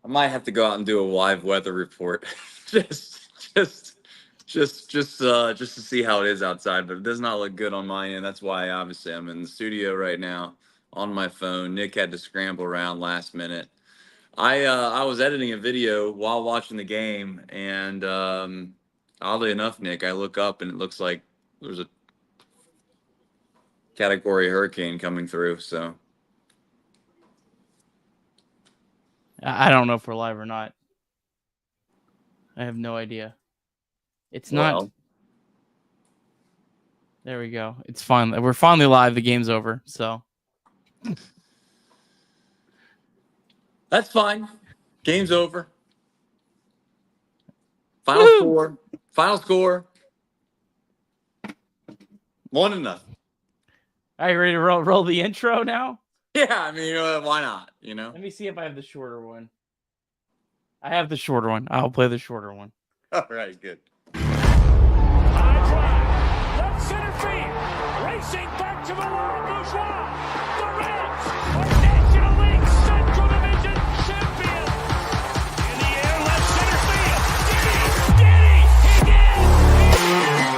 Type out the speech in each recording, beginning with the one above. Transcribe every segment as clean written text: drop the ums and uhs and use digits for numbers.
I might have to go out and do a live weather report, just, just, just to see how it is outside. But it does not look good on my end. That's why, obviously, I'm in the studio right now on my phone. Nick had to scramble around last minute. I was editing a video while watching the game, and oddly enough, Nick, I look up and it looks like there's a category hurricane coming through. So I don't know if we're live or not. I have no idea. It's not. well, There we go. It's fine. We're finally live. The game's over. So that's fine. Game's over. Woo! Final score. 1-0. Are you ready to roll the intro now? Yeah, I mean, why not? You know. Let me see if I have the shorter one. I have the shorter one. I'll play the shorter one. All right, good. High drive, left center field, racing back to the Laurent Bourgeois. The Reds are National League Central Division champions. In the air, left center field. Did he? He did!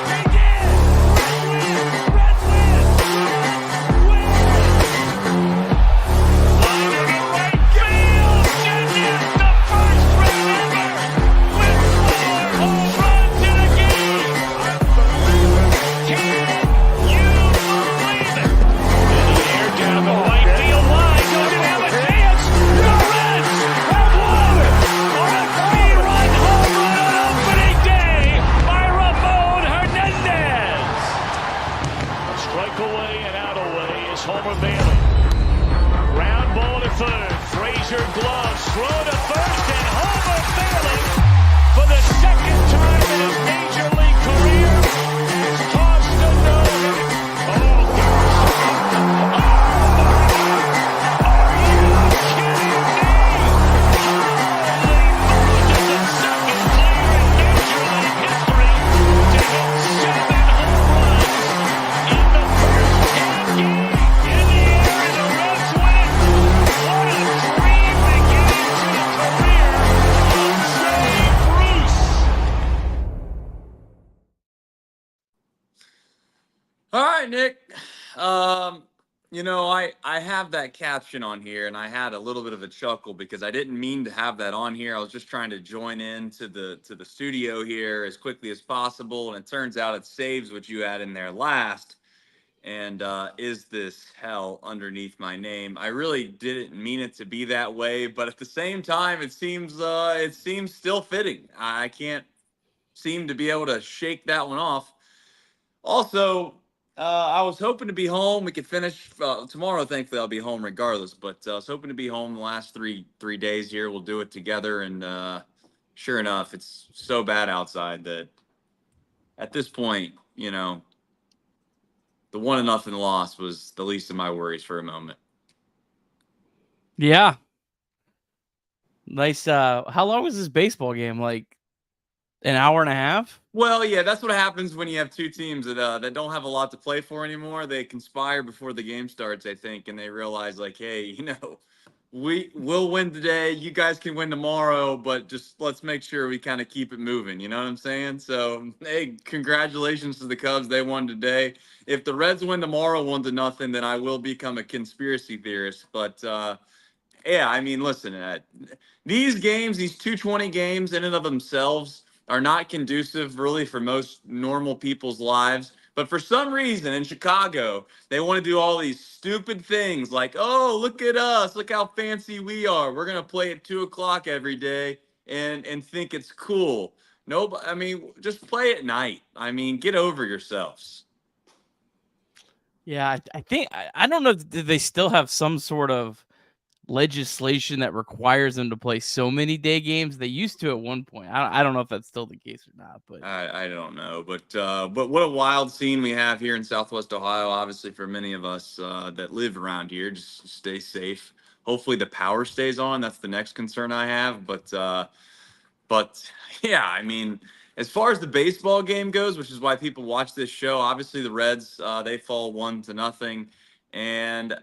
He did! Reds win! Line to right field. Genius, the first run ever with 4 home runs in a game. Can you believe it? In the air down the right field line. Does it have a chance? The Reds have won on a 3-run home run on opening day by Ramon Hernandez. A strike away and out away is Homer Bailey. Ground ball to third. Frazier gloves. Throw to first and Homer Bailey for the second time in his major league career has tossed a no-hitter. Oh, gosh. Oh, are you kidding me? Holy moly, the second player in major league history to hit 7 home runs in the first 10 games. In the air and the Reds win. What a dream beginning to the career of Jay Bruce. All right, Nick. You know, I have that caption on here, and I had a little bit of a chuckle because I didn't mean to have that on here. I was just trying to join in to the studio here as quickly as possible, and it turns out it saves what you had in there last. And is this hell underneath my name? I really didn't mean it to be that way, but at the same time, it seems still fitting. I can't seem to be able to shake that one off. Also, I was hoping to be home. We could finish tomorrow. Thankfully, I'll be home regardless. But I was hoping to be home the last three days here. We'll do it together. And sure enough, it's so bad outside that at this point, you know, the 1-0 loss was the least of my worries for a moment. Yeah. Nice. How long was this baseball game? Like an hour and a half? Well, yeah, that's what happens when you have two teams that don't have a lot to play for anymore. They conspire before the game starts, I think, and they realize, like, hey, you know, we'll win today. You guys can win tomorrow, but just let's make sure we kind of keep it moving. You know what I'm saying? So, hey, congratulations to the Cubs. They won today. If the Reds win tomorrow 1-0, then I will become a conspiracy theorist. But yeah, I mean, listen, these games, these 220 games in and of themselves are not conducive really for most normal people's lives. But for some reason in Chicago, they want to do all these stupid things like, oh, look at us. Look how fancy we are. We're going to play at 2 o'clock every day and think it's cool. No, I mean, just play at night. I mean, get over yourselves. Yeah, I think I don't know. Did they still have some sort of legislation that requires them to play so many day games? They used to at one point. I don't know if that's still the case or not, but I don't know, but what a wild scene we have here in Southwest Ohio. Obviously, for many of us that live around here, just stay safe. Hopefully, the power stays on. That's the next concern I have. But yeah, I mean, as far as the baseball game goes, which is why people watch this show, obviously the Reds they fall 1-0, and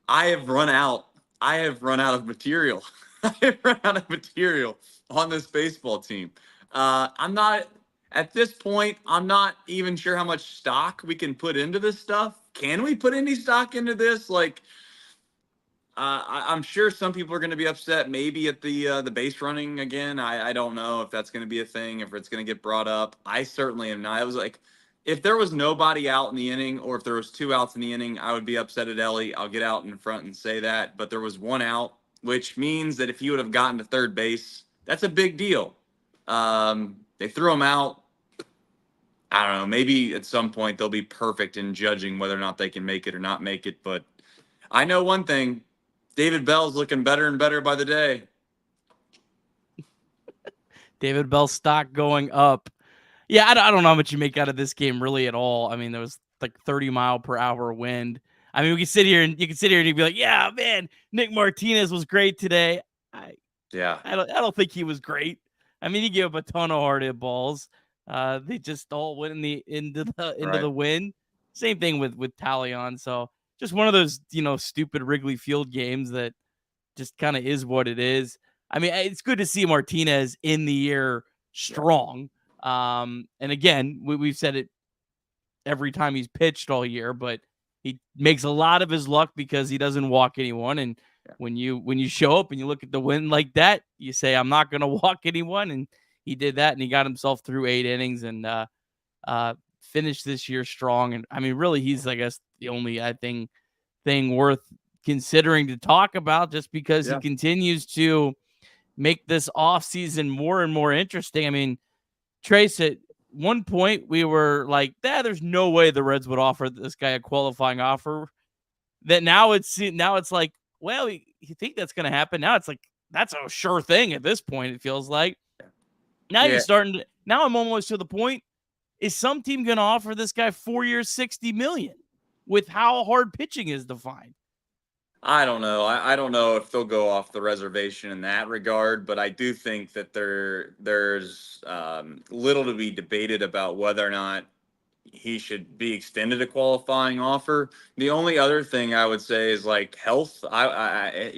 I have run out I have run out of material. I have run out of material on this baseball team. I'm not at this point. I'm not even sure how much stock we can put into this stuff. Can we put any stock into this? Like, I'm sure some people are going to be upset. Maybe at the base running again. I don't know if that's going to be a thing. If it's going to get brought up. I certainly am not. I was like, if there was nobody out in the inning, or if there was 2 outs in the inning, I would be upset at Elly. I'll get out in front and say that. But there was 1 out, which means that if he would have gotten to third base, that's a big deal. They threw him out. I don't know. Maybe at some point they'll be perfect in judging whether or not they can make it or not make it. But I know one thing. David Bell's looking better and better by the day. David Bell's stock going up. Yeah, I don't know how much you make out of this game really at all. I mean, there was like 30-mile-per-hour wind. I mean, you can sit here and you'd be like, yeah, man, Nick Martinez was great today. I don't think he was great. I mean, he gave up a ton of hard hit balls. They just all went into the wind. Same thing with Taillon. So just one of those, stupid Wrigley Field games that just kind of is what it is. I mean, it's good to see Martinez in the year strong. And again, we've said it every time he's pitched all year, but he makes a lot of his luck because he doesn't walk anyone. And when you show up and you look at the win like that, you say, I'm not going to walk anyone. And he did that, and he got himself through 8 innings and finished this year strong. And I mean, really, he's, I guess, the only, thing worth considering to talk about, just because he continues to make this offseason more and more interesting. I mean, Trace, at one point we were like, there's no way the Reds would offer this guy a qualifying offer. That now it's like, well, you think that's going to happen. Now it's like, that's a sure thing at this point, it feels like. Now now I'm almost to the point, is some team going to offer this guy 4 years, $60 million with how hard pitching is defined? I don't know. I don't know if they'll go off the reservation in that regard, but I do think that there's little to be debated about whether or not he should be extended a qualifying offer. The only other thing I would say is like health. I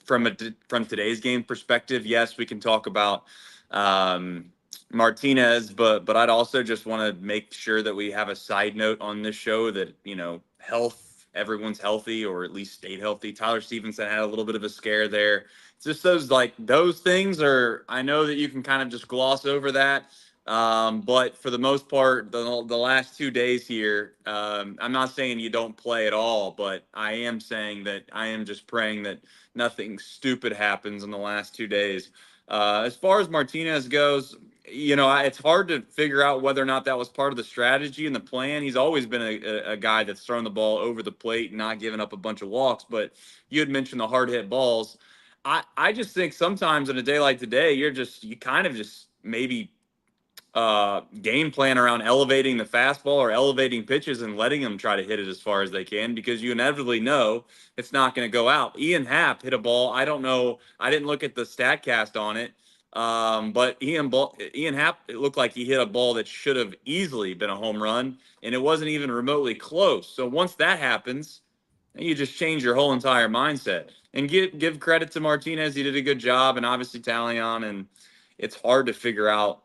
from today's game perspective, yes, we can talk about Martinez, but I'd also just want to make sure that we have a side note on this show that, health. Everyone's healthy, or at least stayed healthy. Tyler Stephenson had a little bit of a scare there. It's just those things are, I know that you can kind of just gloss over that. But for the most part, the last 2 days here, I'm not saying you don't play at all, but I am saying that I am just praying that nothing stupid happens in the last 2 days. As far as Martinez goes, it's hard to figure out whether or not that was part of the strategy and the plan. He's always been a guy that's thrown the ball over the plate and not giving up a bunch of walks. But you had mentioned the hard hit balls. I just think sometimes in a day like today, you kind of just maybe game plan around elevating the fastball or elevating pitches and letting them try to hit it as far as they can, because you inevitably know it's not going to go out. Ian Happ hit a ball. I don't know. I didn't look at the StatCast on it. But Ian Happ, it looked like he hit a ball that should have easily been a home run, and it wasn't even remotely close. So once that happens, you just change your whole entire mindset. And give credit to Martinez. He did a good job, and obviously Taillon. And it's hard to figure out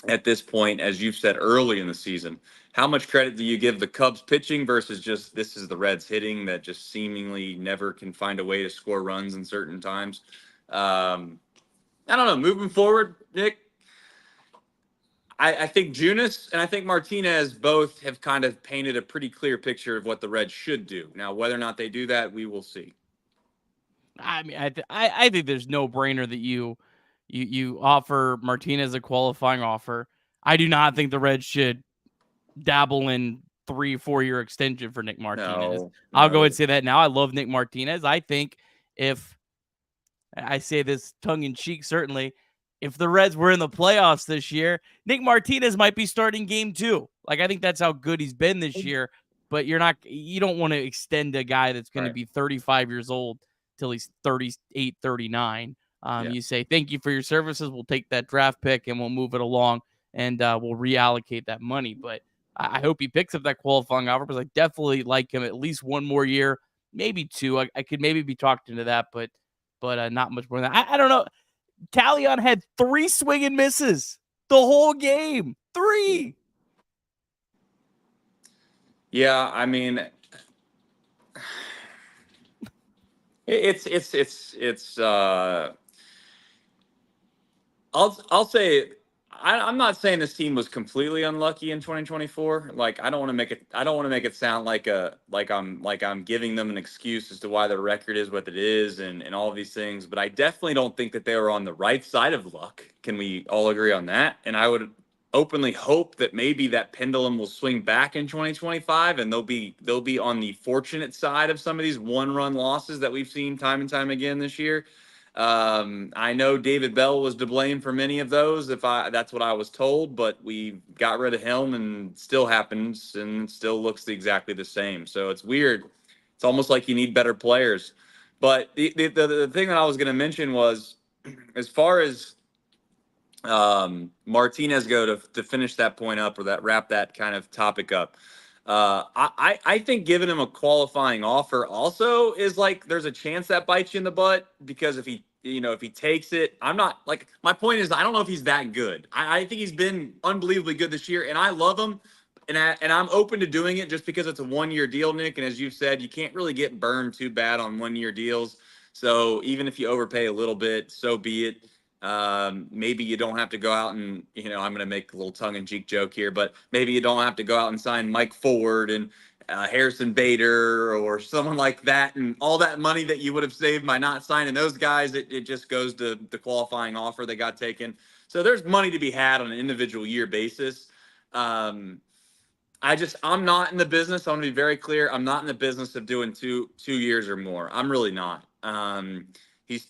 at this point, as you've said early in the season, how much credit do you give the Cubs pitching versus just this is the Reds hitting that just seemingly never can find a way to score runs in certain times. I don't know. Moving forward, Nick, I think Junis and I think Martinez both have kind of painted a pretty clear picture of what the Reds should do. Now, whether or not they do that, we will see. I mean, I think there's no brainer that you offer Martinez a qualifying offer. I do not think the Reds should dabble in 3-4 year extension for Nick Martinez. I'll go and say that now. I love Nick Martinez. I think if I say this tongue in cheek, certainly, if the Reds were in the playoffs this year, Nick Martinez might be starting game 2. Like, I think that's how good he's been this year, but you don't want to extend a guy that's going to be 35 years old till he's 38, 39. You say, thank you for your services. We'll take that draft pick and we'll move it along and we'll reallocate that money. But I hope he picks up that qualifying offer, because I definitely like him at least one more year. maybe 2. I could maybe be talked into that, but not much more than that. I don't know. Taillon had 3 swing and misses the whole game. 3. Yeah, I mean, it's I'll say I'm not saying this team was completely unlucky in 2024. Like I don't want to make it sound like I'm giving them an excuse as to why their record is what it is and all of these things, but I definitely don't think that they were on the right side of luck. Can we all agree on that? And I would openly hope that maybe that pendulum will swing back in 2025 and they'll be on the fortunate side of some of these one-run losses that we've seen time and time again this year. I know David Bell was to blame for many of those, that's what I was told, but we got rid of him and still happens and still looks exactly the same. So it's weird. It's almost like you need better players. But the thing that I was going to mention was, as far as Martinez go to finish that point up, or that wrap that kind of topic up. I think giving him a qualifying offer also is like there's a chance that bites you in the butt, because if he takes it, I'm not like, my point is I don't know if he's that good. I think he's been unbelievably good this year, and I love him, and I'm open to doing it just because it's a 1-year deal, Nick. And as you've said, you can't really get burned too bad on 1-year deals. So even if you overpay a little bit, so be it. Maybe you don't have to go out and, I'm going to make a little tongue-in-cheek joke here, but maybe you don't have to go out and sign Mike Ford and Harrison Bader or someone like that, and all that money that you would have saved by not signing those guys, it just goes to the qualifying offer that got taken. So there's money to be had on an individual year basis. I'm not in the business. I'm going to be very clear. I'm not in the business of doing two years or more. I'm really not. He's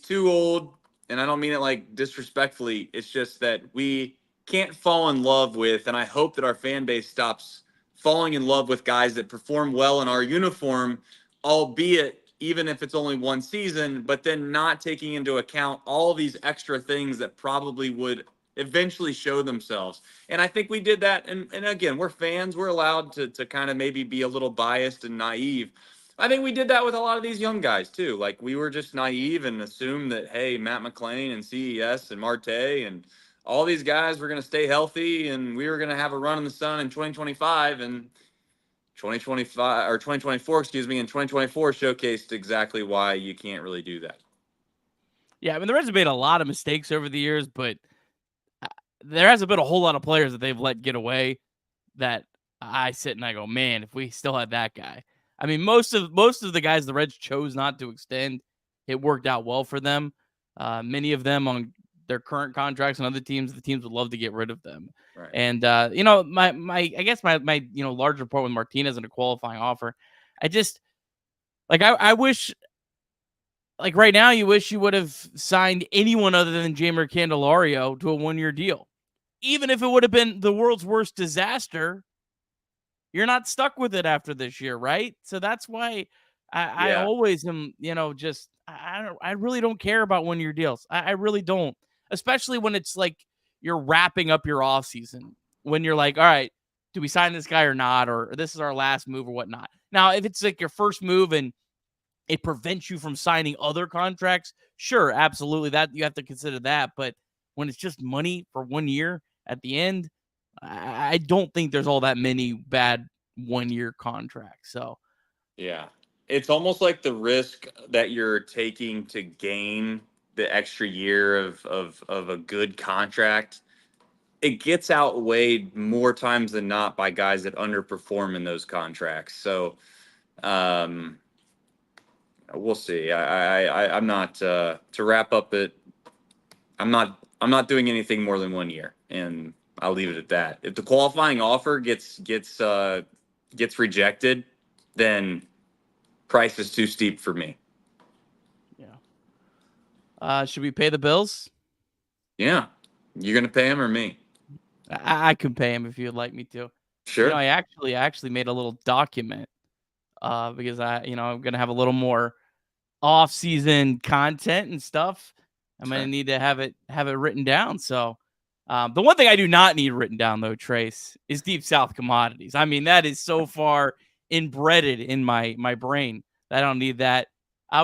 too old, and I don't mean it like disrespectfully. It's just that we can't fall in love with, and I hope that our fan base stops falling in love with guys that perform well in our uniform, albeit even if it's only one season, but then not taking into account all these extra things that probably would eventually show themselves. And I think we did that. And again, we're fans. We're allowed to kind of maybe be a little biased and naive. I think we did that with a lot of these young guys too. Like we were just naive and assumed that, hey, Matt McClain and CES and Marte and all these guys were going to stay healthy and we were going to have a run in the sun in 2025, and 2024, and 2024 showcased exactly why you can't really do that. Yeah, I mean, the Reds have made a lot of mistakes over the years, but there hasn't been a whole lot of players that they've let get away that I sit and I go, man, if we still had that guy. I mean, most of the guys the Reds chose not to extend, it worked out well for them. Many of them on their current contracts, and other teams, the teams would love to get rid of them. Right. And my larger point with Martinez and a qualifying offer, I wish, like right now, you wish you would have signed anyone other than Jeimer Candelario to a 1-year deal. Even if it would have been the world's worst disaster, you're not stuck with it after this year, right? So that's why I always am, I really don't care about 1-year deals. I really don't, especially when it's like you're wrapping up your offseason, when you're like, all right, do we sign this guy or not? Or this is our last move or whatnot. Now, if it's like your first move and it prevents you from signing other contracts, sure, absolutely, that you have to consider that. But when it's just money for 1 year at the end, I don't think there's all that many bad 1-year contracts. So, yeah, it's almost like the risk that you're taking to gain the extra year of a good contract, it gets outweighed more times than not by guys that underperform in those contracts. So, we'll see. I'm not to wrap up it. I'm not doing anything more than 1 year, and I'll leave it at that. If the qualifying offer gets rejected, then price is too steep for me. Yeah. Should we pay the bills? Yeah. You're gonna pay him or me? I can pay him if you'd like me to. Sure. I actually made a little document because I'm gonna have a little more off-season content and stuff. I'm gonna need to have it written down. So the one thing I do not need written down though, Trace, is Deep South commodities. I mean, that is so far inbred in my brain. I don't need that.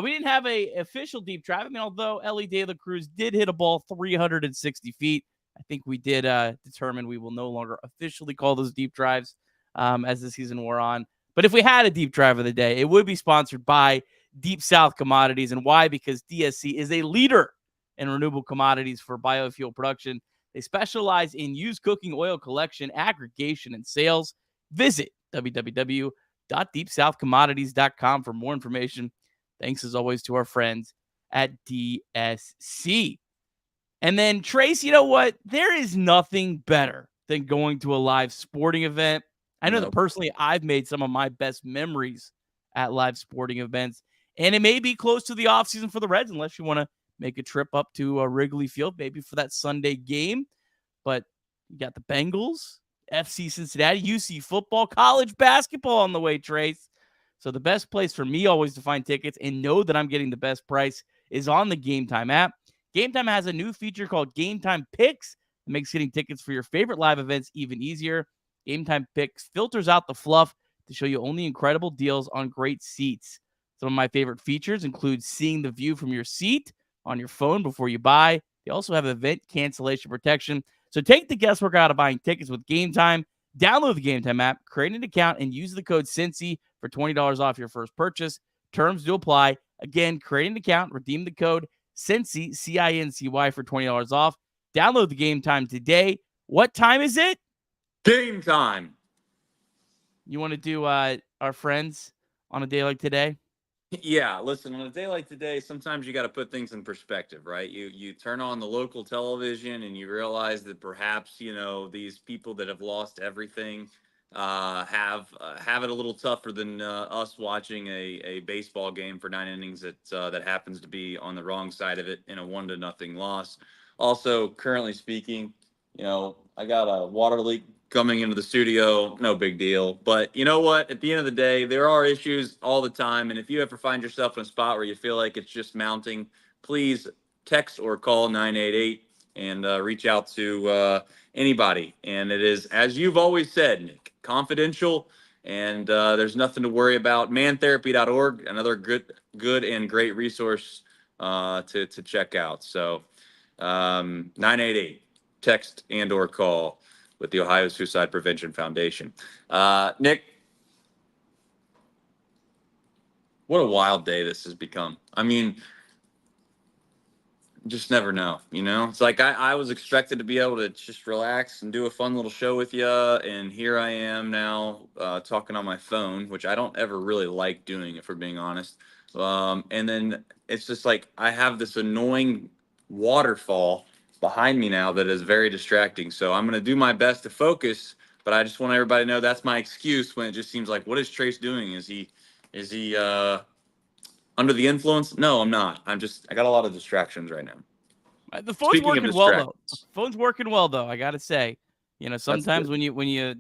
We didn't have a official deep drive. I mean, although Elly De La Cruz did hit a ball 360 feet, I think we did determine we will no longer officially call those deep drives as the season wore on. But if we had a deep drive of the day, it would be sponsored by Deep South Commodities. And why? Because DSC is a leader in renewable commodities for biofuel production. They specialize in used cooking oil collection, aggregation, and sales. Visit www.deepsouthcommodities.com for more information. Thanks, as always, to our friends at DSC. And then, Trace, you know what? There is nothing better than going to a live sporting event. I know that personally I've made some of my best memories at live sporting events. And it may be close to the offseason for the Reds, unless you want to make a trip up to Wrigley Field, maybe for that Sunday game. But you got the Bengals, FC Cincinnati, UC football, college basketball on the way, Trace. So the best place for me always to find tickets and know that I'm getting the best price is on the Game Time app. Game Time has a new feature called Game Time Picks. It makes getting tickets for your favorite live events even easier. Game Time Picks filters out the fluff to show you only incredible deals on great seats. Some of my favorite features include seeing the view from your seat on your phone before you buy. They also have event cancellation protection. So take the guesswork out of buying tickets with Game Time. Download the Game Time app, create an account, and use the code CINCY for $20 off your first purchase. Terms do apply. Again, create an account, redeem the code CINCY, CINCY for $20 off. Download the Game Time today. What time is it? Game time. You want to do our friends on a day like today? Yeah, listen, on a day like today, sometimes you got to put things in perspective, right? You turn on the local television and you realize that perhaps, these people that have lost everything have it a little tougher than us watching a baseball game for 9 innings that happens to be on the wrong side of it in a 1-0 loss. Also, currently speaking, I got a water leak coming into the studio, no big deal. But you know what? At the end of the day, there are issues all the time. And if you ever find yourself in a spot where you feel like it's just mounting, please text or call 988 and reach out to anybody. And it is, as you've always said, Nick, confidential. And there's nothing to worry about. Mantherapy.org, another good and great resource to check out. So 988, text and or call with the Ohio Suicide Prevention Foundation. Nick, what a wild day this has become. I mean, just never know, It's like I was expected to be able to just relax and do a fun little show with you, and here I am now talking on my phone, which I don't ever really like doing, if we're being honest. And then it's just like I have this annoying waterfall behind me now that is very distracting. So I'm going to do my best to focus, but I just want everybody to know that's my excuse when it just seems like, what is Trace doing? Is he under the influence? No, I'm not. I got a lot of distractions right now. The phone's working well though. Phone's working well though. I got to say, sometimes when you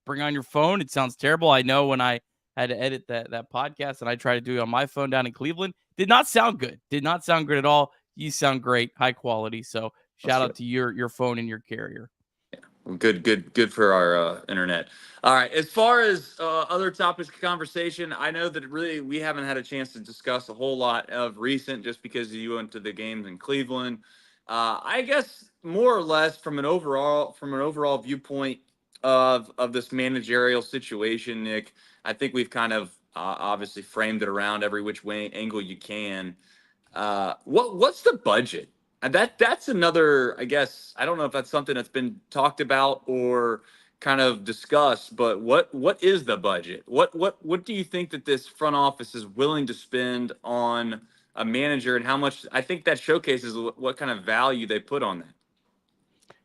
bring on your phone, it sounds terrible. I know when I had to edit that podcast and I tried to do it on my phone down in Cleveland, did not sound good. Did not sound good at all. You sound great, high quality. So shout out to your phone and your carrier. Yeah, good for our internet. All right. As far as other topics of conversation, I know that really we haven't had a chance to discuss a whole lot of recent just because you went to the games in Cleveland. I guess more or less from an overall viewpoint of this managerial situation, Nick, I think we've kind of obviously framed it around every which way angle you can. What's the budget? And that's another, I guess, I don't know if that's something that's been talked about or kind of discussed, but what is the budget? What do you think that this front office is willing to spend on a manager, and how much? I think that showcases what kind of value they put on that.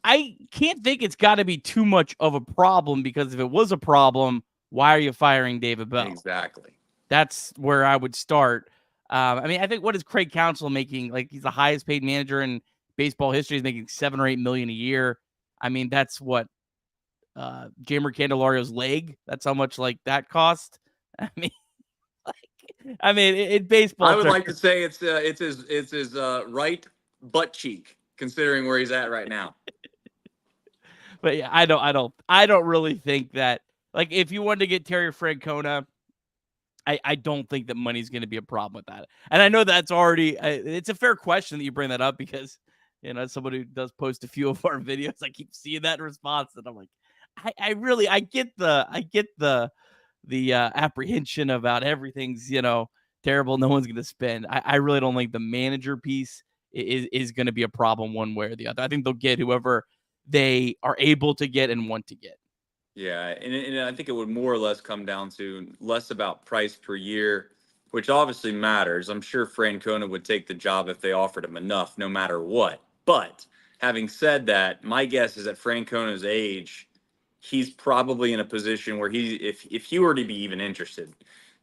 I can't think it's got to be too much of a problem, because if it was a problem, why are you firing David Bell? Exactly. That's where I would start. I mean, I think, what is Craig Counsell making? Like, he's the highest paid manager in baseball history. He's making $7 or $8 million a year. I mean, that's what Jamer Candelario's leg. That's how much like that cost. I mean, in baseball, I would like to say it's his right butt cheek, considering where he's at right now. But yeah, I don't really think that Like, if you wanted to get Terry Francona, I don't think that money's going to be a problem with that. And I know that's already it's a fair question that you bring that up because, as somebody who does post a few of our videos, I keep seeing that response, and I'm like, I get the apprehension about everything's terrible. No one's going to spend. I really don't think the manager piece is going to be a problem one way or the other. I think they'll get whoever they are able to get and want to get. Yeah, and I think it would more or less come down to less about price per year, which obviously matters. I'm sure Francona would take the job if they offered him enough, no matter what. But having said that, my guess is at Francona's age, he's probably in a position where if he were to be even interested,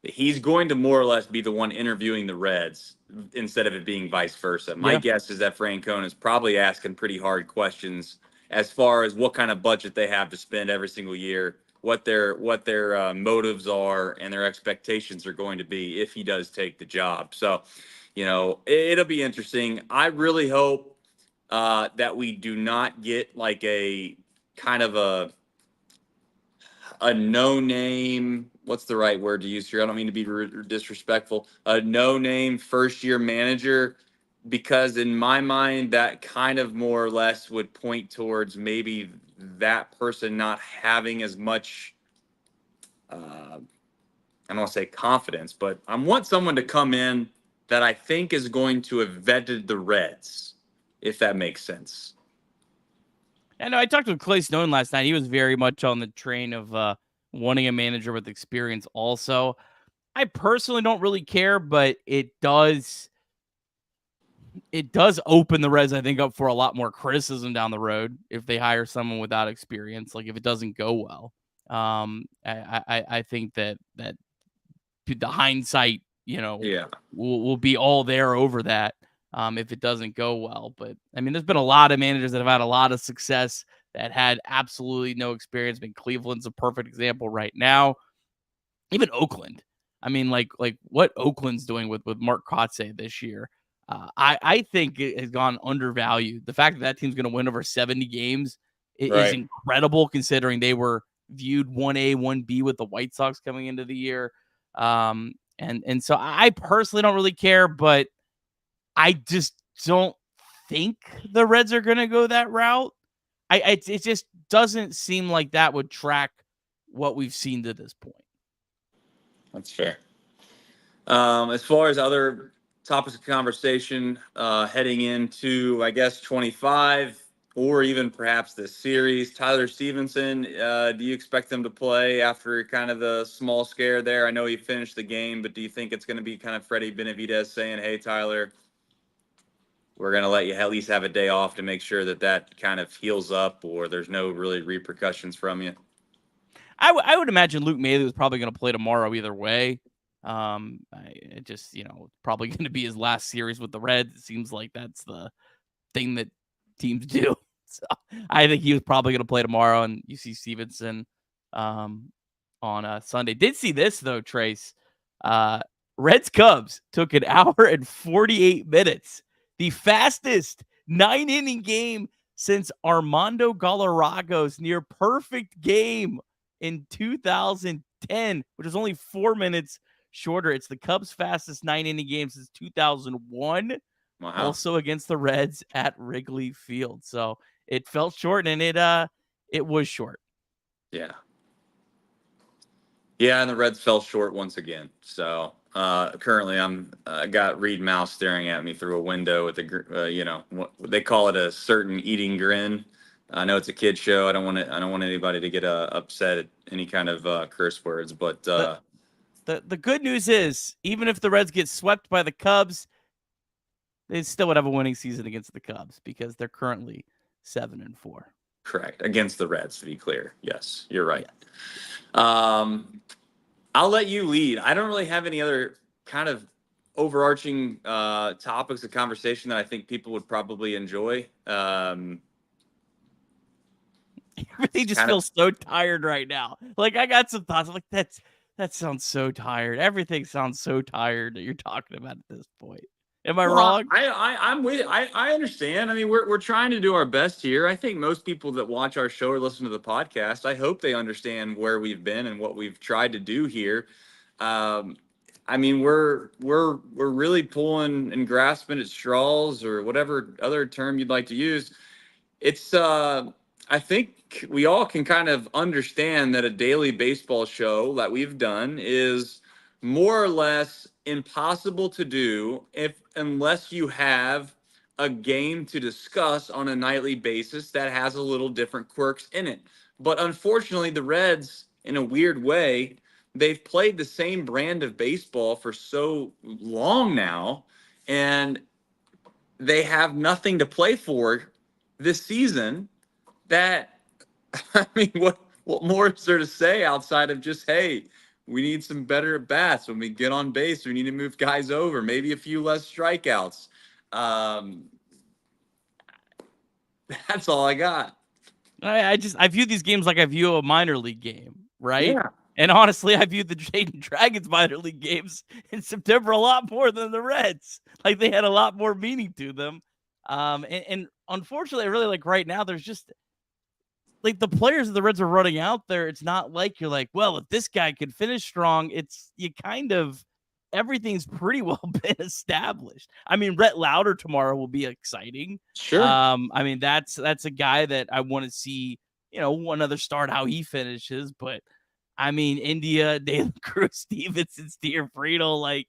he's going to more or less be the one interviewing the Reds instead of it being vice versa. My guess is that Francona is probably asking pretty hard questions as far as what kind of budget they have to spend every single year, what their motives are, and their expectations are going to be if he does take the job. So, it'll be interesting. I really hope that we do not get like a kind of a no-name. What's the right word to use here? I don't mean to be disrespectful. A no-name first-year manager, because in my mind, that kind of more or less would point towards maybe that person not having as much, I don't want to say confidence, but I want someone to come in that I think is going to have vetted the Reds, if that makes sense. I know I talked with Clay Stone last night. He was very much on the train of wanting a manager with experience also. I personally don't really care, but it does open the Reds, I think, up for a lot more criticism down the road if they hire someone without experience, like if it doesn't go well. I think that the hindsight, will be all there over that if it doesn't go well. But I mean, there's been a lot of managers that have had a lot of success that had absolutely no experience. I mean, Cleveland's a perfect example right now. Even Oakland. I mean, like what Oakland's doing with Mark Kotsay this year. I think it has gone undervalued. The fact that team's going to win over 70 games is incredible, considering they were viewed 1A, 1B with the White Sox coming into the year. And so I personally don't really care, but I just don't think the Reds are going to go that route. It just doesn't seem like that would track what we've seen to this point. That's fair. As far as other topics of conversation heading into, I guess, 25 or even perhaps this series, Tyler Stephenson, do you expect them to play after kind of the small scare there? I know he finished the game, but do you think it's going to be kind of Freddie Benavidez saying, hey, Tyler, we're going to let you at least have a day off to make sure that kind of heals up, or there's no really repercussions from you? I would imagine Luke Maile is probably going to play tomorrow either way. Probably going to be his last series with the Reds. It seems like that's the thing that teams do. So I think he was probably going to play tomorrow, and you see Stephenson on Sunday. Did see this though, Trace. Reds Cubs took an hour and 48 minutes, the fastest 9-inning game since Armando Galarrago's near perfect game in 2010, which is only 4 minutes shorter. It's the Cubs' fastest 9-inning game since 2001. Wow. Also against the Reds at Wrigley Field. So it felt short, and it was short. Yeah. Yeah, and the Reds fell short once again. So currently I got Reed Mouse staring at me through a window with they call it a certain eating grin. I know it's a kid show. I don't want anybody to get upset at any kind of curse words, but the good news is, even if the Reds get swept by the Cubs, they still would have a winning season against the Cubs because they're currently 7-4. Correct. Against the Reds, to be clear. Yes, you're right. Yeah. I'll let you lead. I don't really have any other kind of overarching topics of conversation that I think people would probably enjoy. Everything just feels so tired right now. Like, I got some thoughts. I'm like, that sounds so tired. Everything sounds so tired that you're talking about at this point. Am I Well, wrong? I'm with you. I understand. I mean, we're trying to do our best here. I think most people that watch our show or listen to the podcast, I hope they understand where we've been and what we've tried to do here. Um, I mean, we're really pulling and grasping at straws, or whatever other term you'd like to use. It's I think we all can kind of understand that a daily baseball show that we've done is more or less impossible to do if unless you have a game to discuss on a nightly basis that has a little different quirks in it. But unfortunately, the Reds, in a weird way, they've played the same brand of baseball for so long now, and they have nothing to play for this season. That I mean, what more is there to say outside of just, hey, we need some better at bats when we get on base. We need to move guys over, maybe a few less strikeouts. Um, that's all I got. I view these games like I view a minor league game, right? Yeah. And honestly, I view the Jaden Dragons minor league games in September a lot more than the Reds. Like they had a lot more meaning to them. And unfortunately, I really like right now, there's just like the players that the Reds are running out there. It's not like you're like, well, if this guy could finish strong, it's you kind of everything's pretty well been established. I mean, Rhett Lauder tomorrow will be exciting. Sure. I mean, that's a guy that I want to see, one other start how he finishes. But I mean, India, De La Cruz, Stephenson, Steer, Friedl, like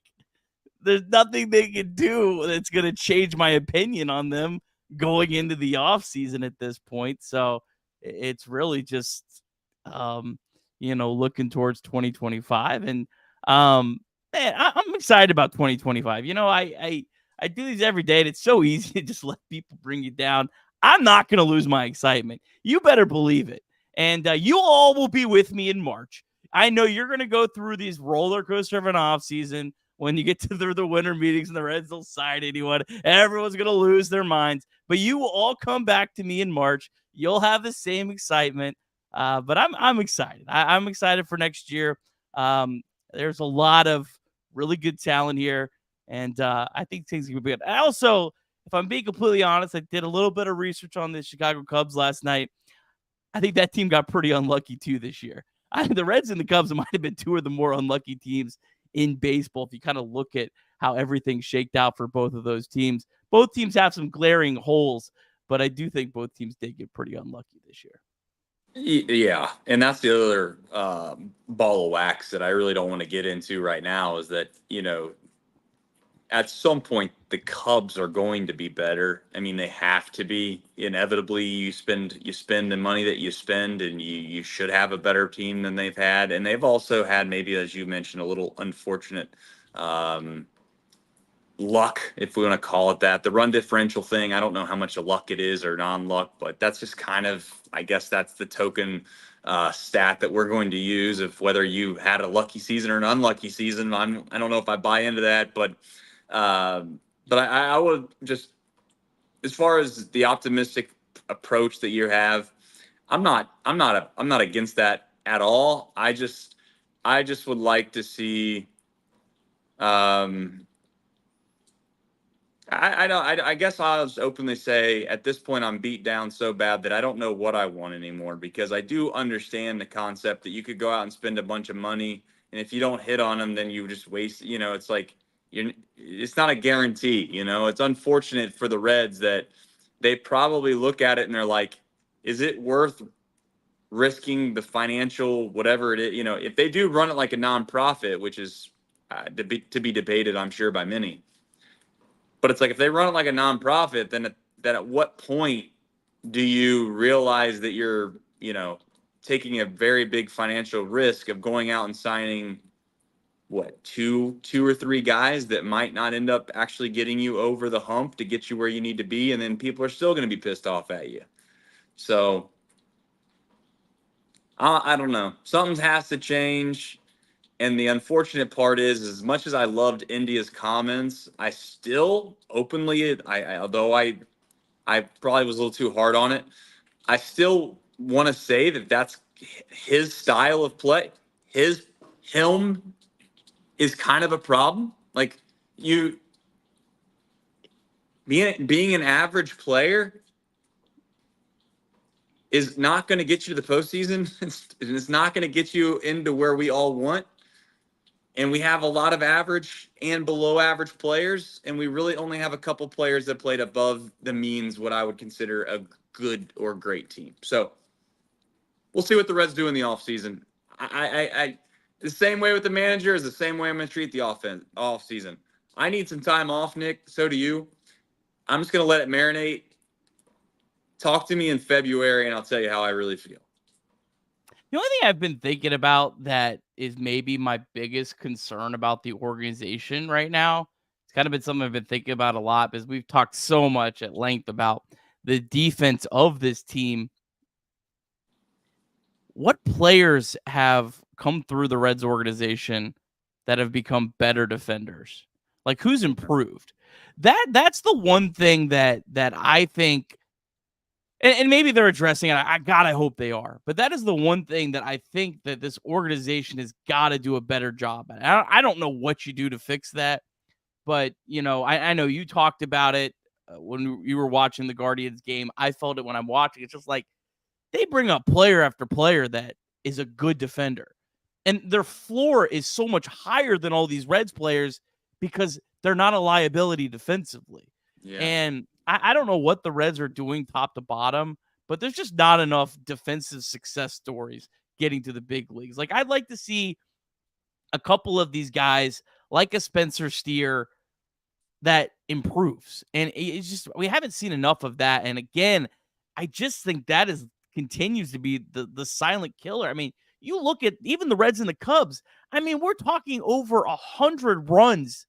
there's nothing they can do that's going to change my opinion on them going into the offseason at this point. So it's really just, looking towards 2025. And, man, I'm excited about 2025. I do these every day, and it's so easy to just let people bring you down. I'm not going to lose my excitement. You better believe it. And you all will be with me in March. I know you're going to go through these roller coaster of an offseason. When you get to the winter meetings and the Reds don't sign anyone, everyone's going to lose their minds. But you will all come back to me in March. You'll have the same excitement. But I'm excited. I'm excited for next year. There's a lot of really good talent here. And I think things are going to be good. I also, if I'm being completely honest, I did a little bit of research on the Chicago Cubs last night. I think that team got pretty unlucky too this year. The Reds and the Cubs might have been two of the more unlucky teams in baseball. If you kind of look at how everything shaked out for both of those teams, both teams have some glaring holes, but I do think both teams did get pretty unlucky this year. Yeah, and that's the other ball of wax that I really don't want to get into right now is that, at some point the Cubs are going to be better. I mean, they have to be. Inevitably, you spend the money that you spend, and you should have a better team than they've had. And they've also had, maybe as you mentioned, a little unfortunate luck, if we want to call it that. The run differential thing, I don't know how much of luck it is or non-luck, but that's just kind of, I guess that's the token stat that we're going to use of whether you had a lucky season or an unlucky season. I don't know if I buy into that, but I would just, as far as the optimistic approach that you have, I'm not against that at all. I just would like to see, I guess I'll just openly say at this point I'm beat down so bad that I don't know what I want anymore, because I do understand the concept that you could go out and spend a bunch of money, and if you don't hit on them, then you just waste. It's like it's not a guarantee. It's unfortunate for the Reds that they probably look at it and they're like, is it worth risking the financial whatever it is? If they do run it like a nonprofit, which is to be debated, I'm sure, by many. But it's like, if they run it like a nonprofit, then at what point do you realize that you're, taking a very big financial risk of going out and signing two or three guys that might not end up actually getting you over the hump to get you where you need to be, and then people are still going to be pissed off at you. So I don't know. Something has to change. And the unfortunate part is, as much as I loved India's comments, I still openly, although I probably was a little too hard on it, I still want to say that that's his style of play. Him is kind of a problem. Like, being an average player is not going to get you to the postseason. It's not going to get you into where we all want. And we have a lot of average and below average players, and we really only have a couple players that played above the means, what I would consider a good or great team. So we'll see what the Reds do in the offseason. I the same way with the manager is the same way I'm going to treat the offseason. I need some time off, Nick. So do you. I'm just going to let it marinate. Talk to me in February, and I'll tell you how I really feel. The only thing I've been thinking about that is maybe my biggest concern about the organization right now. It's kind of been something I've been thinking about a lot because we've talked so much at length about the defense of this team. What players have come through the Reds organization that have become better defenders? Like, who's improved? That's the one thing that I think. And maybe they're addressing it. I hope they are. But that is the one thing that I think that this organization has got to do a better job at. I don't know what you do to fix that. But, I know you talked about it when you were watching the Guardians game. I felt it when I'm watching. It's just like they bring up player after player that is a good defender. And their floor is so much higher than all these Reds players because they're not a liability defensively. Yeah. And I don't know what the Reds are doing top to bottom, but there's just not enough defensive success stories getting to the big leagues. Like, I'd like to see a couple of these guys, like a Spencer Steer, that improves. And it's just, we haven't seen enough of that. And again, I just think that continues to be the silent killer. I mean, you look at even the Reds and the Cubs. I mean, we're talking over 100 runs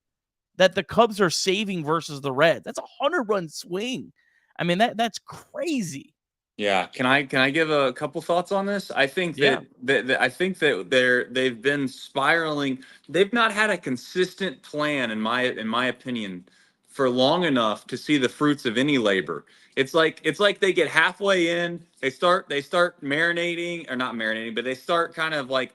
that the Cubs are saving versus the Reds. That's 100-run swing. I mean, that's crazy. Yeah. Can I give a couple thoughts on this? I think that, they've been spiraling. They've not had a consistent plan, in my opinion, for long enough to see the fruits of any labor. It's like they get halfway in, they start marinating, or not marinating, but they start kind of like,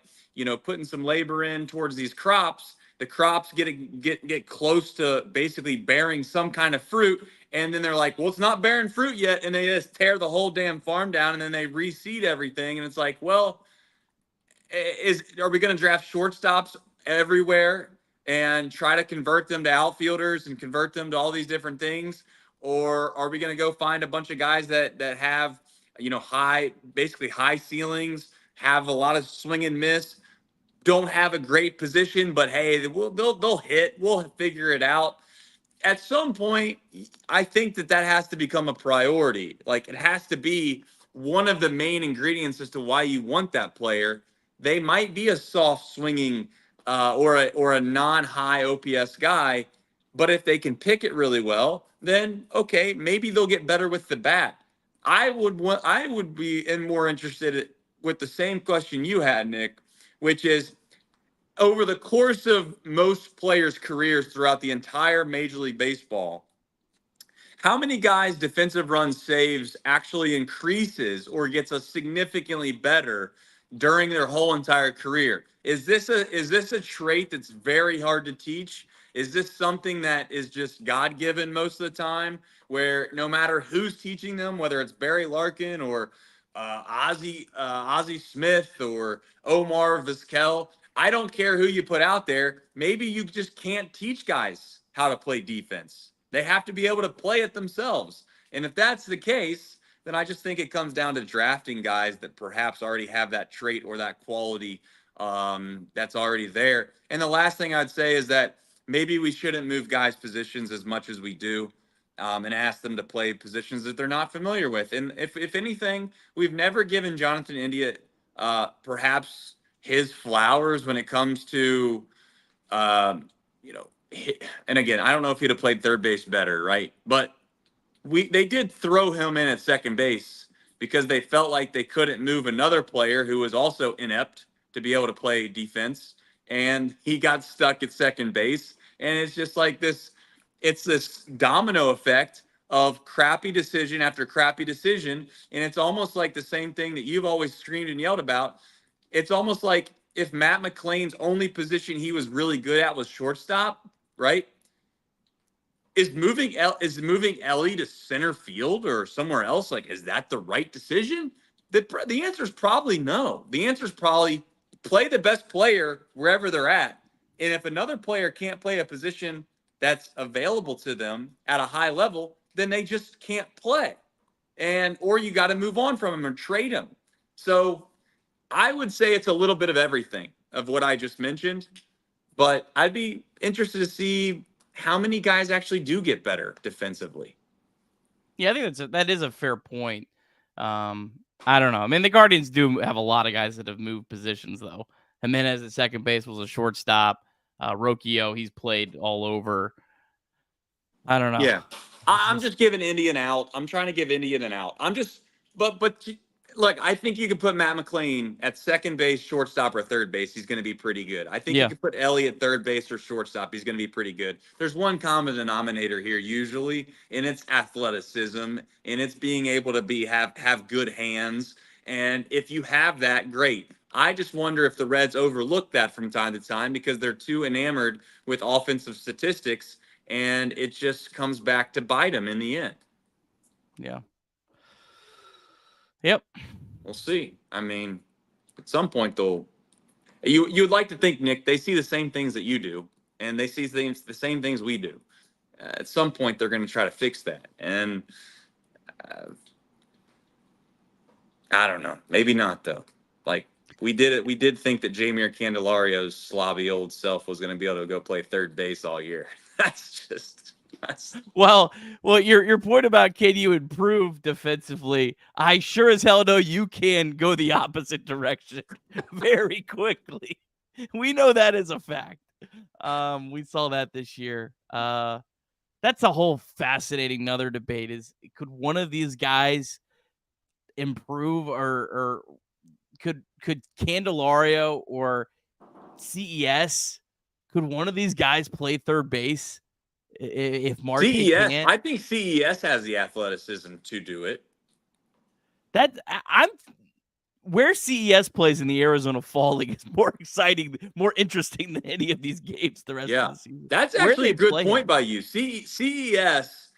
putting some labor in towards these crops. The crops get close to basically bearing some kind of fruit, and then they're like, well, it's not bearing fruit yet, and they just tear the whole damn farm down, and then they reseed everything, and it's like, well, are we going to draft shortstops everywhere and try to convert them to outfielders and convert them to all these different things? Or are we going to go find a bunch of guys that have, high ceilings, have a lot of swing and miss, don't have a great position, but hey, they'll hit. We'll figure it out. At some point, I think that has to become a priority. Like, it has to be one of the main ingredients as to why you want that player. They might be a soft swinging or a non-high OPS guy, but if they can pick it really well, then okay, maybe they'll get better with the bat. I would be more interested with the same question you had, Nick, which is, over the course of most players' careers throughout the entire Major League Baseball, how many guys' defensive run saves actually increases or gets us significantly better during their whole entire career? Is this a trait that's very hard to teach? Is this something that is just God-given most of the time, where no matter who's teaching them, whether it's Barry Larkin or Ozzie Smith or Omar Vizquel, I don't care who you put out there. Maybe you just can't teach guys how to play defense. They have to be able to play it themselves. And if that's the case, then I just think it comes down to drafting guys that perhaps already have that trait or that quality that's already there. And the last thing I'd say is that maybe we shouldn't move guys' positions as much as we do, and ask them to play positions that they're not familiar with. And if anything, we've never given Jonathan India perhaps his flowers when it comes to, and again, I don't know if he'd have played third base better, right? But they did throw him in at second base because they felt like they couldn't move another player who was also inept to be able to play defense, and he got stuck at second base. And it's just like this. It's this domino effect of crappy decision after crappy decision, and it's almost like the same thing that you've always screamed and yelled about. It's almost like if Matt McLain's only position he was really good at was shortstop, right? is moving Elly to center field or somewhere else? Like, is that the right decision? The answer is probably no. The answer is probably play the best player wherever they're at. And if another player can't play a position that's available to them at a high level, then they just can't play. Or you got to move on from them or trade them. So I would say it's a little bit of everything of what I just mentioned, but I'd be interested to see how many guys actually do get better defensively. Yeah, I think that is a fair point. I don't know. I mean, the Guardians do have a lot of guys that have moved positions, though. Jimenez at second base was a shortstop. Rocchio, he's played all over. I don't know. Yeah, I'm just giving Indy an out. I'm trying to give Indy an out. But look, I think you could put Matt McLean at second base, shortstop, or third base. He's going to be pretty good. I think you could put Elly at third base or shortstop. He's going to be pretty good. There's one common denominator here usually, and it's athleticism, and it's being able to have good hands. And if you have that, great. I just wonder if the Reds overlook that from time to time because they're too enamored with offensive statistics, and it just comes back to bite them in the end. Yeah. Yep. We'll see. I mean, at some point, though, you'd like to think, Nick, they see the same things that you do, and they see the same things we do. At some point, they're going to try to fix that. And I don't know. Maybe not, though. Like, we did think that Jeimer Candelario's slobby old self was going to be able to go play third base all year. Well, your point about can you improve defensively? I sure as hell know you can go the opposite direction very quickly. We know that as a fact. We saw that this year. That's a whole fascinating another debate. Is could one of these guys improve, or could Candelario or CES? Could one of these guys play third base? If Marte CES, can't? I think CES has the athleticism to do it. I'm where CES plays in the Arizona Fall League is more exciting, more interesting than any of these games the rest of the season. That's actually a good point by you. CES,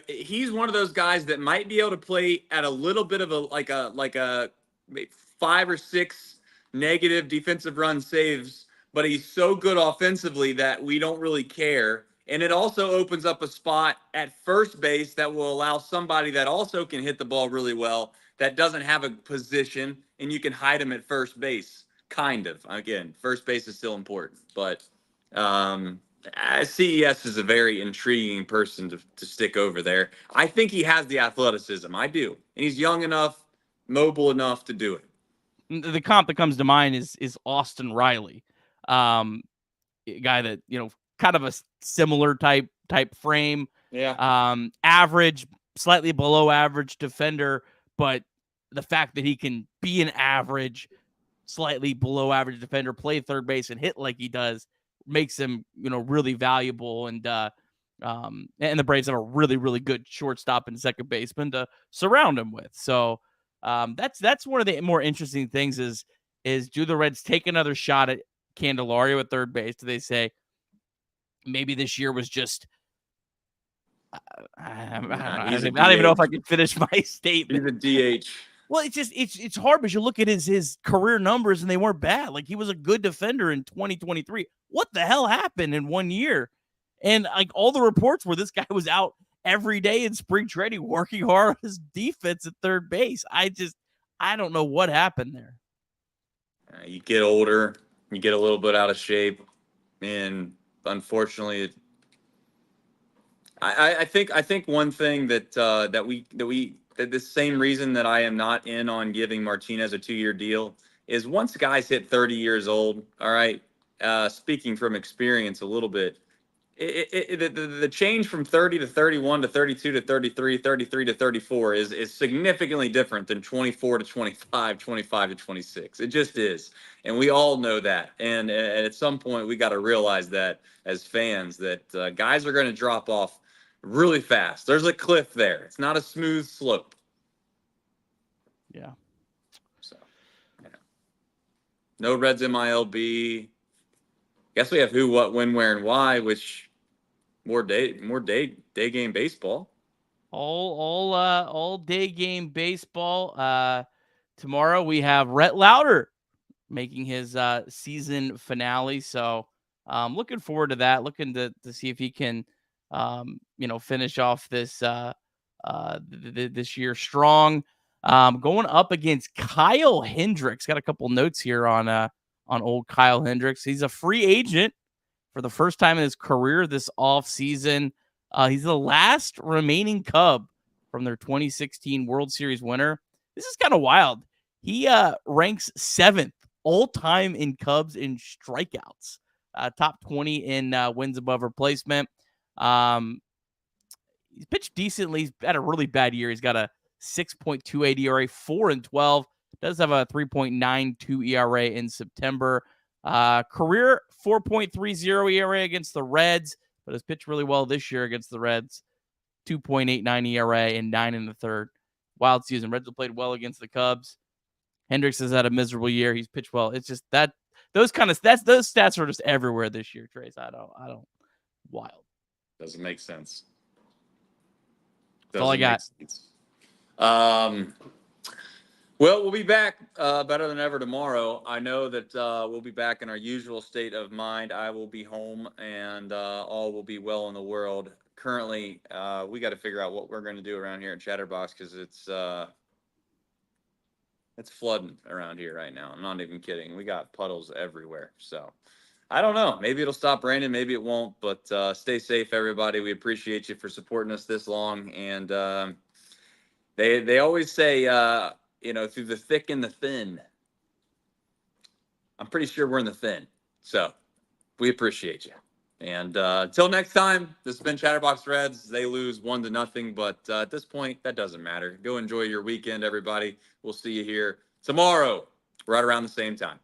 he's one of those guys that might be able to play at a little bit of a 5 or 6 negative defensive run saves, but he's so good offensively that we don't really care. And it also opens up a spot at first base that will allow somebody that also can hit the ball really well that doesn't have a position, and you can hide him at first base, kind of. Again, first base is still important. But CES is a very intriguing person to stick over there. I think he has the athleticism. I do. And he's young enough, mobile enough to do it. The comp that comes to mind is Austin Riley, a guy that, kind of a similar type frame. Yeah. Average, slightly below average defender, but the fact that he can be an average, slightly below average defender, play third base and hit like he does makes him, really valuable. And the Braves have a really, really good shortstop and second baseman to surround him with. So that's one of the more interesting things is do the Reds take another shot at Candelario at third base? Do they say, maybe this year was just I don't even know if I can finish my statement. He's a DH. Well, it's hard because you look at his career numbers and they weren't bad. Like, he was a good defender in 2023. What the hell happened in 1 year? And like all the reports where this guy was out every day in spring training working hard on his defense at third base. I don't know what happened there. You get older, you get a little bit out of shape, and unfortunately, I think one thing that the same reason that I am not in on giving Martinez a 2-year deal is once guys hit 30 years old. All right, speaking from experience a little bit, the change from 30 to 31 to 32 to 33, 33 to 34 is significantly different than 24 to 25, 25 to 26. It just is. And we all know that. And at some point, we got to realize that as fans, that guys are going to drop off really fast. There's a cliff there. It's not a smooth slope. Yeah. So, no Reds MILB. Guess we have who, what, when, where, and why, which more day game baseball. All day game baseball. Tomorrow we have Rhett Lauder making his season finale. So looking forward to that. Looking to see if he can finish off this this year strong. Going up against Kyle Hendricks. Got a couple notes here on old Kyle Hendricks. He's a free agent for the first time in his career this offseason. He's the last remaining Cub from their 2016 World Series winner. This is kind of wild. He ranks 7th all-time in Cubs in strikeouts. Top 20 in wins above replacement. He's pitched decently. He's had a really bad year. He's got a 6.28 ERA, 4-12. Does have a 3.92 ERA in September. Career 4.30 ERA against the Reds, but has pitched really well this year against the Reds. 2.89 ERA and 9 1/3. Wild season. Reds have played well against the Cubs. Hendricks has had a miserable year. He's pitched well. It's just that those stats are just everywhere this year, Trace. I don't. Wild. Doesn't make sense. That's all I got. Well, we'll be back better than ever tomorrow. I know that we'll be back in our usual state of mind. I will be home, and all will be well in the world. Currently, we got to figure out what we're going to do around here at Chatterbox because it's flooding around here right now. I'm not even kidding. We got puddles everywhere. So I don't know. Maybe it'll stop raining. Maybe it won't. But stay safe, everybody. We appreciate you for supporting us this long. And they always say, through the thick and the thin. I'm pretty sure we're in the thin. So we appreciate you. And until next time, this has been Chatterbox Reds. They lose 1-0, but at this point, that doesn't matter. Go enjoy your weekend, everybody. We'll see you here tomorrow, right around the same time.